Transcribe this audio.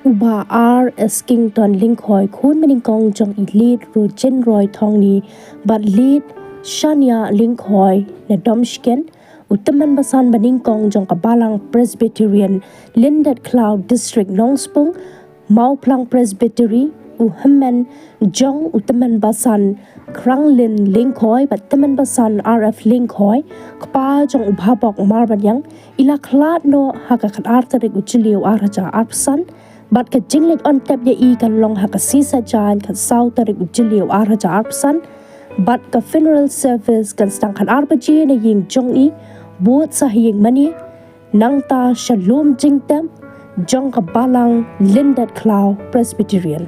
Uba R Esskington Lyngkhoi khun maning kong jong lead ro jen roi thong ni but lead Shania Lyngkhoi na domshken utaman basan maning kong jong kabalang Presbyterian Lindet Khlad District Nongspung Mauplang Presbytery uhaman jong utaman basan Kranglin Lyngkhoi but taman basan RF Lyngkhoi kpa jong ubhabok marbanyang ila Khlad no hakakat artarik uchiliw araja arpsan Bat ka jinglit on tap ya I kan long ha ka sisa jan kan sau tarik ujiliw araja arpsan bat ka funeral service kan stang kan arbaji na ying jong I buat sa hiying mani nang ta shalom jingtem jong ka balang Lindet Klau Presbyterian